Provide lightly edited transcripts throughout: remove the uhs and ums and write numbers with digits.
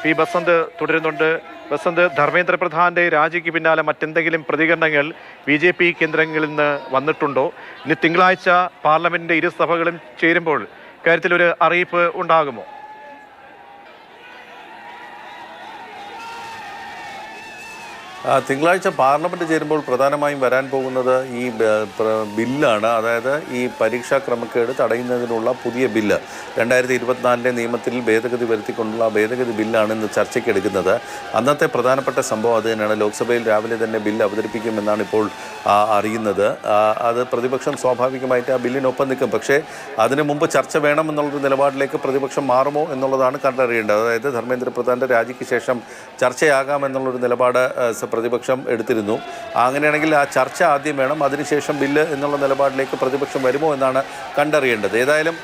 P Basant തുടരുന്നുണ്ട്. ബസന്ത്, ധർമ്മേന്ദ്ര പ്രധാന്റെ രാജിക്ക് പിന്നാലെ മറ്റെന്തെങ്കിലും പ്രതികരണങ്ങൾ BJP കേന്ദ്രങ്ങളിൽ നിന്ന് വന്നിട്ടുണ്ടോ? ഇനി തിങ്കളാഴ്ച പാർലമെന്റിന്റെ ഇരുസഭകളും ചേരുമ്പോൾ കാര്യത്തിലൊരു അറിയിപ്പ് ഉണ്ടാകുമോ? തിങ്കളാഴ്ച പാർലമെന്റ് ചേരുമ്പോൾ പ്രധാനമായും വരാൻ പോകുന്നത് ഈ ബില്ലാണ്. അതായത് ഈ പരീക്ഷാ ക്രമക്കേട് തടയുന്നതിനുള്ള പുതിയ ബില്ല് 2024 നിയമത്തിൽ ഭേദഗതി വരുത്തിക്കൊണ്ടുള്ള ഭേദഗതി ബില്ലാണ് ഇന്ന് ചർച്ചയ്ക്കെടുക്കുന്നത്. അന്നത്തെ പ്രധാനപ്പെട്ട സംഭവം അത് തന്നെയാണ്. ലോക്സഭയിൽ രാവിലെ തന്നെ ബില്ല് അവതരിപ്പിക്കുമെന്നാണ് ഇപ്പോൾ അറിയുന്നത്. അത് പ്രതിപക്ഷം സ്വാഭാവികമായിട്ട് ആ ബില്ലിനൊപ്പം നിൽക്കും. പക്ഷേ അതിനു മുമ്പ് ചർച്ച വേണമെന്നുള്ളൊരു നിലപാടിലേക്ക് പ്രതിപക്ഷം മാറുമോ എന്നുള്ളതാണ് കണ്ടറിയേണ്ടത്. അതായത് ധർമ്മേന്ദ്ര പ്രധാന്റെ രാജിക്ക് ശേഷം ചർച്ചയാകാമെന്നുള്ളൊരു നിലപാട് പ്രതിപക്ഷം എടുത്തിരുന്നു. അങ്ങനെയാണെങ്കിൽ ആ ചർച്ച ആദ്യം വേണം, അതിനുശേഷം ബില്ല് എന്നുള്ള നിലപാടിലേക്ക് പ്രതിപക്ഷം വരുമോ എന്നാണ് കണ്ടറിയേണ്ടത്. ഏതായാലും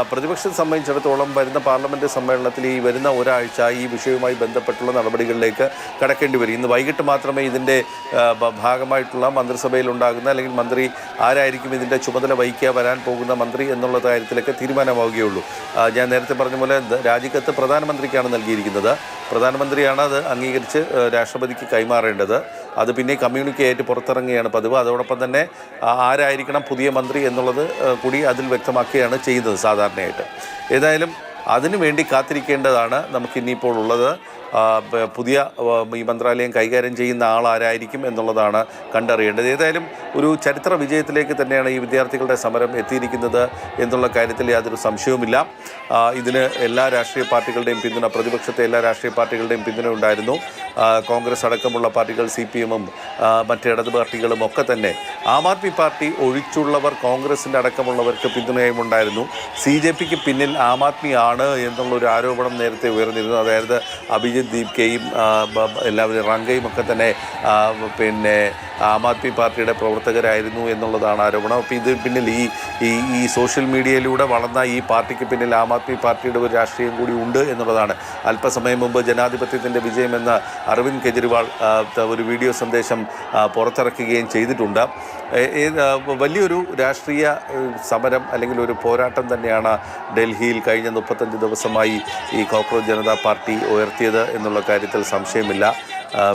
പ്രതിപക്ഷത്തെ സംബന്ധിച്ചിടത്തോളം വരുന്ന പാർലമെന്റ് സമ്മേളനത്തിൽ ഈ വരുന്ന ഒരാഴ്ച ഈ വിഷയവുമായി ബന്ധപ്പെട്ടുള്ള നടപടികളിലേക്ക് കടക്കേണ്ടി വരും. ഇന്ന് വൈകിട്ട് മാത്രമേ ഇതിൻ്റെ ഭാഗമായിട്ടുള്ള മന്ത്രിസഭയിൽ ഉണ്ടാകുന്ന അല്ലെങ്കിൽ മന്ത്രി ആരായിരിക്കും ഇതിൻ്റെ ചുമതല വഹിക്കുക, വരാൻ പോകുന്ന മന്ത്രി എന്നുള്ള കാര്യത്തിലൊക്കെ തീരുമാനമാവുകയുള്ളൂ. ഞാൻ നേരത്തെ പറഞ്ഞ പോലെ രാജിക്കത്ത് പ്രധാനമന്ത്രിക്കാണ് നൽകിയിരിക്കുന്നത്. പ്രധാനമന്ത്രിയാണ് അത് അംഗീകരിച്ച് രാഷ്ട്രപതിക്ക് കൈമാറേണ്ടത്. അത് പിന്നെ കമ്മ്യൂണിക്കെ ആയിട്ട് പുറത്തിറങ്ങുകയാണ് പതിവ്. അതോടൊപ്പം തന്നെ ആരായിരിക്കണം പുതിയ മന്ത്രി എന്നുള്ളത് കൂടി അതിൽ വ്യക്തമാക്കുകയാണ് ചെയ്യുന്നത് സാധാരണയായിട്ട്. ഏതായാലും അതിനുവേണ്ടി കാത്തിരിക്കേണ്ടതാണ് നമുക്കിനിയിപ്പോൾ ഉള്ളത്. പുതിയ ഈ മന്ത്രാലയം കൈകാര്യം ചെയ്യുന്ന ആളാരായിരിക്കും എന്നുള്ളതാണ് കണ്ടറിയേണ്ടത്. ഏതായാലും ഒരു ചരിത്ര വിജയത്തിലേക്ക് തന്നെയാണ് ഈ വിദ്യാർത്ഥികളുടെ സമരം എത്തിയിരിക്കുന്നത് എന്നുള്ള കാര്യത്തിൽ യാതൊരു സംശയവുമില്ല. ഇതിന് എല്ലാ രാഷ്ട്രീയ പാർട്ടികളുടെയും പിന്തുണ, പ്രതിപക്ഷത്തെ എല്ലാ രാഷ്ട്രീയ പാർട്ടികളുടെയും പിന്തുണ ഉണ്ടായിരുന്നു. കോൺഗ്രസ് അടക്കമുള്ള പാർട്ടികൾ, CPM-ഉം മറ്റ് ഇടത് പാർട്ടികളും ഒക്കെ തന്നെ. ആം ആദ്മി പാർട്ടി ഒഴിച്ചുള്ളവർ കോൺഗ്രസിൻ്റെ അടക്കമുള്ളവർക്ക് പിന്തുണയും ഉണ്ടായിരുന്നു. CJPക്ക് പിന്നിൽ ആം ആദ്മി ആണ് എന്നുള്ളൊരു ആരോപണം നേരത്തെ ഉയർന്നിരുന്നു. അതായത് അഭിജിത് ദീപ്കയും എല്ലാവരും റങ്കയും ഒക്കെ തന്നെ പിന്നെ ആം ആദ്മി പാർട്ടിയുടെ പ്രവർത്തകരായിരുന്നു എന്നുള്ളതാണ് ആരോപണം. അപ്പോൾ ഇത് പിന്നിൽ ഈ സോഷ്യൽ മീഡിയയിലൂടെ വളർന്ന ഈ പാർട്ടിക്ക് പിന്നിൽ ആം ആദ്മി പാർട്ടിയുടെ ഒരു രാഷ്ട്രീയം കൂടി ഉണ്ട് എന്നുള്ളതാണ്. അല്പസമയം മുമ്പ് ജനാധിപത്യത്തിൻ്റെ വിജയമെന്ന് അരവിന്ദ് കെജ്രിവാൾ ഒരു വീഡിയോ സന്ദേശം പുറത്തിറക്കുകയും ചെയ്തിട്ടുണ്ട്. വലിയൊരു രാഷ്ട്രീയ സമരം അല്ലെങ്കിൽ ഒരു പോരാട്ടം തന്നെയാണ് ഡൽഹിയിൽ കഴിഞ്ഞ 35 ദിവസമായി ഈ കോക്രോച്ച് ജനതാ പാർട്ടി ഉയർത്തിയത് എന്നുള്ള കാര്യത്തിൽ സംശയമില്ല.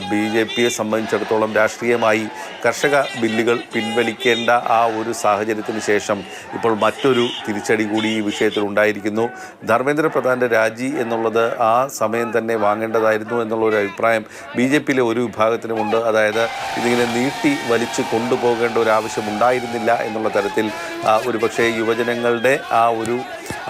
BJPയെ സംബന്ധിച്ചിടത്തോളം രാഷ്ട്രീയമായി കർഷക ബില്ലുകൾ പിൻവലിക്കേണ്ട ആ ഒരു സാഹചര്യത്തിന് ശേഷം ഇപ്പോൾ മറ്റൊരു തിരിച്ചടി കൂടി ഈ വിഷയത്തിൽ ഉണ്ടായിരിക്കുന്നു. ധർമ്മേന്ദ്ര പ്രധാന്റെ രാജി എന്നുള്ളത് ആ സമയം തന്നെ വാങ്ങേണ്ടതായിരുന്നു എന്നുള്ളൊരു അഭിപ്രായം BJPയിലെ ഒരു വിഭാഗത്തിനുമുണ്ട്. അതായത് ഇതിങ്ങനെ നീട്ടി വലിച്ചു കൊണ്ടുപോകേണ്ട ഒരു ആവശ്യമുണ്ടായിരുന്നില്ല എന്നുള്ള തരത്തിൽ ഒരുപക്ഷെ യുവജനങ്ങളുടെ ആ ഒരു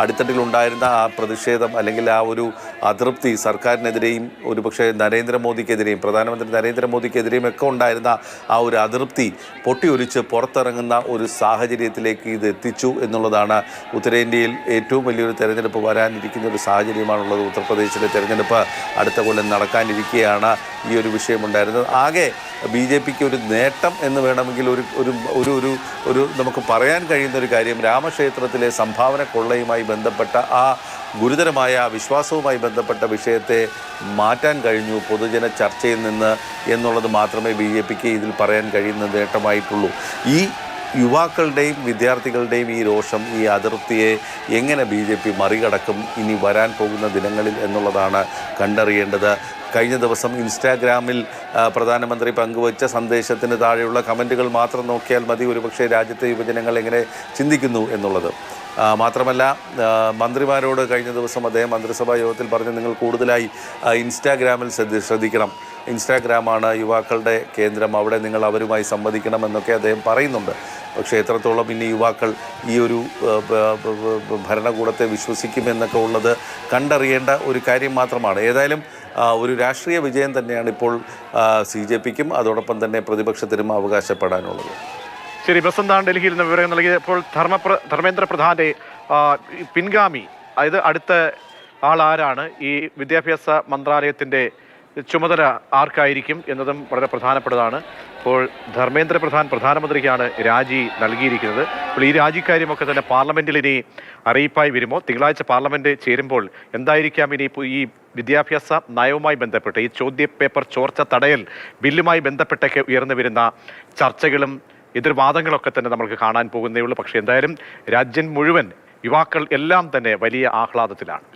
അടിത്തട്ടിലുണ്ടായിരുന്ന ആ പ്രതിഷേധം അല്ലെങ്കിൽ ആ ഒരു അതൃപ്തി സർക്കാരിനെതിരെയും ഒരുപക്ഷെ നരേന്ദ്രമോദിക്കെതിരെയും പ്രധാനമന്ത്രി നരേന്ദ്രമോദിക്കെതിരെയും ഒക്കെ ഉണ്ടായിരുന്ന ആ ഒരു അതൃപ്തി പൊട്ടിയൊലിച്ച് പുറത്തിറങ്ങുന്ന ഒരു സാഹചര്യത്തിലേക്ക് ഇത് എത്തിച്ചു എന്നുള്ളതാണ്. ഉത്തരേന്ത്യയിൽ ഏറ്റവും വലിയൊരു തെരഞ്ഞെടുപ്പ് വരാനിരിക്കുന്ന ഒരു സാഹചര്യമാണുള്ളത്. ഉത്തർപ്രദേശിലെ തെരഞ്ഞെടുപ്പ് അടുത്ത കൊല്ലം നടക്കാനിരിക്കുകയാണ് ഈ ഒരു വിഷയമുണ്ടായിരുന്നത്. ആകെ BJPക്ക് ഒരു നേട്ടം എന്ന് വേണമെങ്കിൽ ഒരു നമുക്ക് പറയാൻ കഴിയുന്ന ഒരു കാര്യം, രാമക്ഷേത്രത്തിലെ സംഭാവന കൊള്ളയുമായി ബന്ധപ്പെട്ട ആ ഗുരുതരമായ വിശ്വാസവുമായി ബന്ധപ്പെട്ട വിഷയത്തെ മാറ്റാൻ കഴിഞ്ഞു പൊതുജന ചർച്ചയിൽ നിന്ന് എന്നുള്ളത് മാത്രമേ BJPക്ക് ഇതിൽ പറയാൻ കഴിയുന്ന നേട്ടമായിട്ടുള്ളൂ. ഈ യുവാക്കളുടെയും വിദ്യാർത്ഥികളുടെയും ഈ രോഷം, ഈ അതിർത്തിയെ എങ്ങനെ BJP മറികടക്കും ഇനി വരാൻ പോകുന്ന ദിനങ്ങളിൽ എന്നുള്ളതാണ് കണ്ടറിയേണ്ടത്. കഴിഞ്ഞ ദിവസം ഇൻസ്റ്റാഗ്രാമിൽ പ്രധാനമന്ത്രി പങ്കുവച്ച സന്ദേശത്തിന് താഴെയുള്ള കമൻറ്റുകൾ മാത്രം നോക്കിയാൽ മതി ഒരുപക്ഷെ രാജ്യത്തെ യുവജനങ്ങൾ എങ്ങനെ ചിന്തിക്കുന്നു എന്നുള്ളത്. മാത്രമല്ല മന്ത്രിമാരോട് കഴിഞ്ഞ ദിവസം അദ്ദേഹം മന്ത്രിസഭാ യോഗത്തിൽ പറഞ്ഞു, നിങ്ങൾ കൂടുതലായി ഇൻസ്റ്റാഗ്രാമിൽ ശ്രദ്ധിക്കണം, ഇൻസ്റ്റാഗ്രാമാണ് യുവാക്കളുടെ കേന്ദ്രം, അവിടെ നിങ്ങൾ അവരുമായി സംവദിക്കണം എന്നൊക്കെ അദ്ദേഹം പറയുന്നുണ്ട്. പക്ഷേ എത്രത്തോളം ഇനി യുവാക്കൾ ഈ ഒരു ഭരണകൂടത്തെ വിശ്വസിക്കുമെന്നൊക്കെ ഉള്ളത് കണ്ടറിയേണ്ട ഒരു കാര്യം മാത്രമാണ്. ഏതായാലും ഒരു രാഷ്ട്രീയ വിജയം തന്നെയാണ് ഇപ്പോൾ CJPക്കും അതോടൊപ്പം തന്നെ പ്രതിപക്ഷത്തിനും അവകാശപ്പെടാനുള്ളത്. ശരി, ബസന്താണ് ഡൽഹിയിൽ നിന്ന് വിവരം നൽകിയത്. ഇപ്പോൾ ധർമ്മേന്ദ്ര പ്രധാന്റെ പിൻഗാമി, അതായത് അടുത്ത ആളാരാണ്, ഈ വിദ്യാഭ്യാസ മന്ത്രാലയത്തിൻ്റെ ചുമതല ആർക്കായിരിക്കും എന്നതും വളരെ പ്രധാനപ്പെട്ടതാണ്. ഇപ്പോൾ ധർമ്മേന്ദ്ര പ്രധാൻ പ്രധാനമന്ത്രിക്കാണ് രാജി നൽകിയിരിക്കുന്നത്. അപ്പോൾ ഈ രാജിക്കാര്യമൊക്കെ തന്നെ പാർലമെന്റിൽ ഇനി അറിയിപ്പായി വരുമോ? തിങ്കളാഴ്ച പാർലമെന്റ് ചേരുമ്പോൾ എന്തായിരിക്കാം ഇനി ഈ വിദ്യാഭ്യാസ നയവുമായി ബന്ധപ്പെട്ട് ഈ ചോദ്യപേപ്പർ ചോർച്ച തടയൽ ബില്ലുമായി ബന്ധപ്പെട്ടൊക്കെ ഉയർന്നു വരുന്ന ചർച്ചകളും എതിർവാദങ്ങളൊക്കെ തന്നെ നമുക്ക് കാണാൻ പോകുന്നേ ഉള്ളൂ. പക്ഷേ എന്തായാലും രാജ്യം മുഴുവൻ യുവാക്കൾ എല്ലാം തന്നെ വലിയ ആഹ്ലാദത്തിലാണ്.